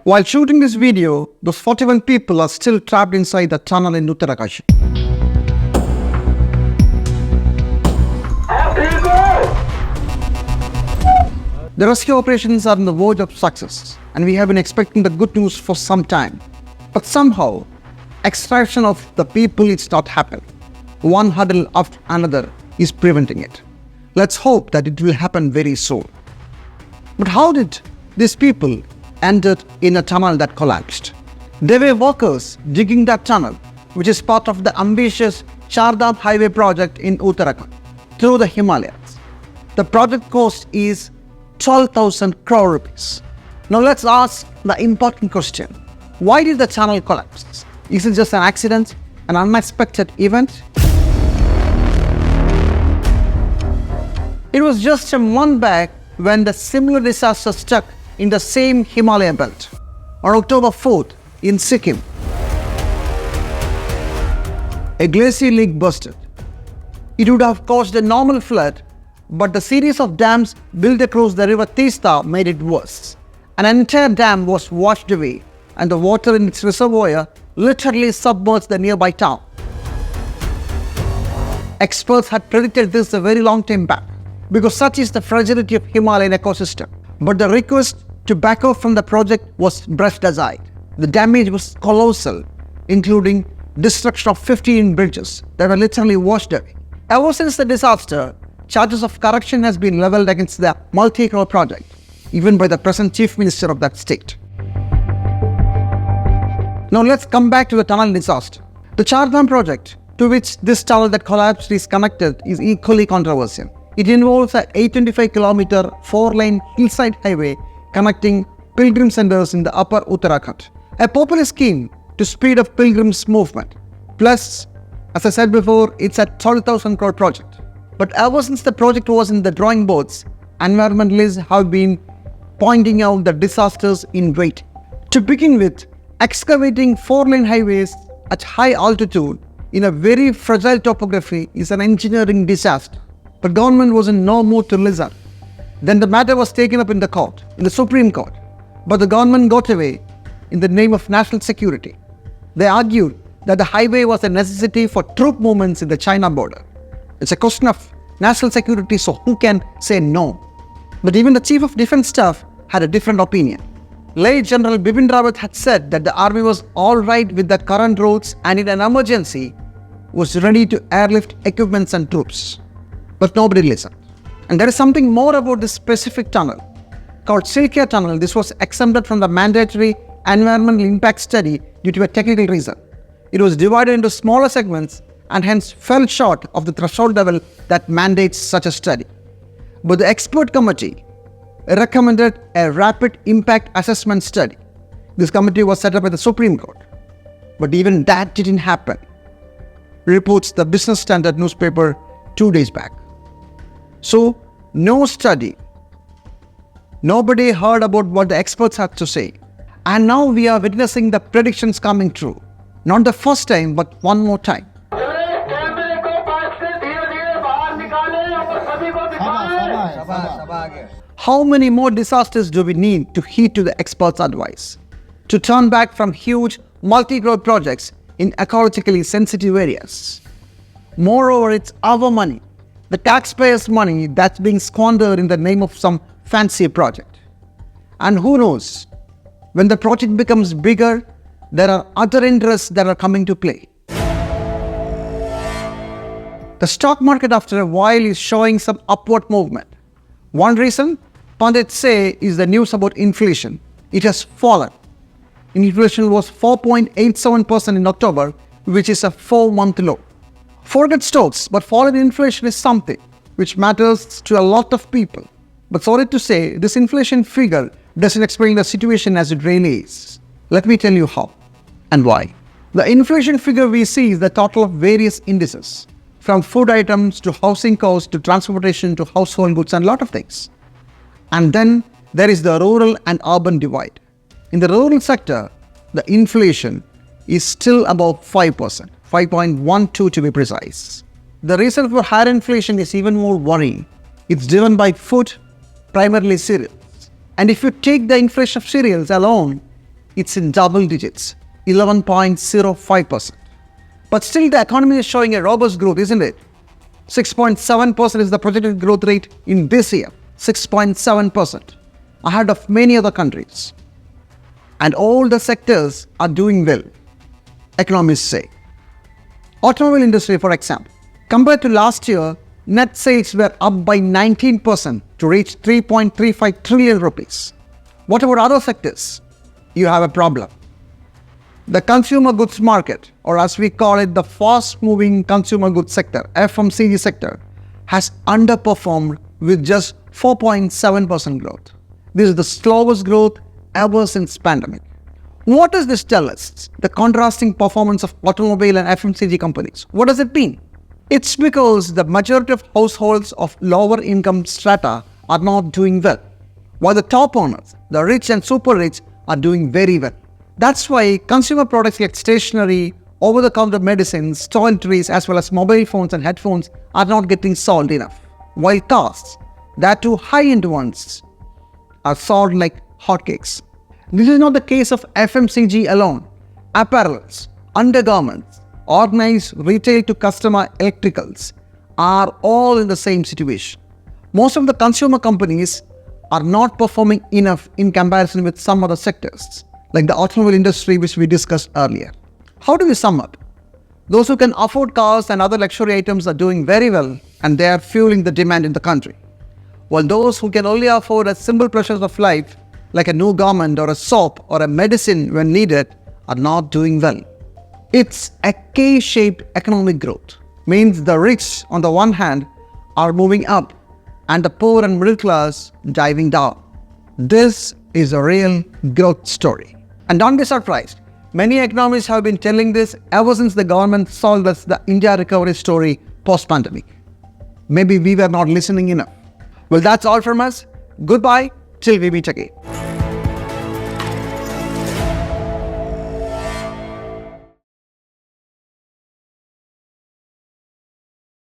While shooting this video, those 41 people are still trapped inside the tunnel in Uttarakhand. The rescue operations are on the verge of success, and we have been expecting the good news for some time. But somehow, extraction of the people is not happening. One hurdle after another is preventing it. Let's hope that it will happen very soon. But how did these people end up in a tunnel that collapsed? They were workers digging that tunnel, which is part of the ambitious Chardham Highway project in Uttarakhand through the Himalayas. The project cost is 12,000 crore rupees. Now let's ask the important question. Why did the tunnel collapse? Is it just an accident, an unexpected event? It was just a month back when the similar disaster struck in the same Himalayan belt on October 4th in Sikkim. A glacier leak busted. It would have caused a normal flood, but the series of dams built across the river Tista made it worse. An entire dam was washed away, and the water in its reservoir literally submerged the nearby town. Experts had predicted this a very long time back, because such is the fragility of Himalayan ecosystem. But the request to back off from the project was brushed aside. The damage was colossal, including destruction of 15 bridges that were literally washed away. Ever since the disaster, charges of corruption has been leveled against the multi-crore project, even by the present chief minister of that state. Now let's come back to the tunnel disaster. The Chardham Project, to which this tunnel that collapsed is connected, is equally controversial. It involves an 825-kilometer 4-lane hillside highway connecting pilgrim centers in the upper Uttarakhand. A popular scheme to speed up pilgrims' movement. Plus, as I said before, it's a 12,000 crore project. But ever since the project was in the drawing boards, environmentalists have been pointing out the disasters in waiting. To begin with, excavating 4-lane highways at high altitude in a very fragile topography is an engineering disaster. But government was in no mood to listen. Then the matter was taken up in the Supreme Court. But the government got away in the name of national security. They argued that the highway was a necessity for troop movements in the China border. It's a question of national security, so who can say no? But even the Chief of Defence Staff had a different opinion. Late General Bipin Rawat had said that the army was alright with the current roads and in an emergency was ready to airlift equipments and troops. But nobody listened. And there is something more about this specific tunnel. Called Silkia Tunnel, this was exempted from the mandatory environmental impact study due to a technical reason. It was divided into smaller segments and hence fell short of the threshold level that mandates such a study. But the expert committee recommended a rapid impact assessment study. This committee was set up by the Supreme Court. But even that didn't happen, reports the Business Standard newspaper 2 days back. So, no study. Nobody heard about what the experts had to say. And now we are witnessing the predictions coming true. Not the first time, but one more time. How many more disasters do we need to heed to the experts' advice? To turn back from huge multi-crore projects in ecologically sensitive areas. Moreover, it's our money, the taxpayers' money that's being squandered in the name of some fancy project. And who knows, when the project becomes bigger, there are other interests that are coming to play. The stock market after a while is showing some upward movement. One reason, pundits say, is the news about inflation. It has fallen. Inflation was 4.87% in October, which is a 4-month low. Forget stocks, but fallen inflation is something which matters to a lot of people. But sorry to say, this inflation figure doesn't explain the situation as it really is. Let me tell you how and why. The inflation figure we see is the total of various indices, from food items to housing costs to transportation to household goods and a lot of things. And then there is the rural and urban divide. In the rural sector, the inflation is still above 5%, 5.12 to be precise. The reason for higher inflation is even more worrying. It's driven by food, primarily cereals. And if you take the inflation of cereals alone, it's in double digits, 11.05%. But still the economy is showing a robust growth, isn't it? 6.7% is the projected growth rate in this year, 6.7%, ahead of many other countries. And all the sectors are doing well, economists say. Automobile industry, for example, compared to last year, net sales were up by 19% to reach 3.35 trillion rupees. What about other sectors? You have a problem. The consumer goods market, or as we call it, the fast-moving consumer goods sector, FMCG sector, has underperformed with just 4.7% growth. This is the slowest growth ever since pandemic. What does this tell us? The contrasting performance of automobile and FMCG companies. What does it mean? It's because the majority of households of lower income strata are not doing well, while the top owners, the rich and super rich, are doing very well. That's why consumer products like stationery, over-the-counter medicines, toiletries, as well as mobile phones and headphones are not getting sold enough, while cars, that too high-end ones, are sold like hotcakes. This is not the case of FMCG alone. Apparels, undergarments, organized retail to customer electricals are all in the same situation. Most of the consumer companies are not performing enough in comparison with some other sectors, like the automobile industry, which we discussed earlier. How do we sum up? Those who can afford cars and other luxury items are doing very well, and they are fueling the demand in the country. While those who can only afford the simple pleasures of life, like a new garment or a soap or a medicine when needed, are not doing well. It's a K-shaped economic growth. Means the rich, on the one hand, are moving up, and the poor and middle class diving down. This is a real growth story. And don't be surprised, many economists have been telling this ever since the government sold us the India recovery story post-pandemic. Maybe we were not listening enough. Well, that's all from us. Goodbye till we meet again.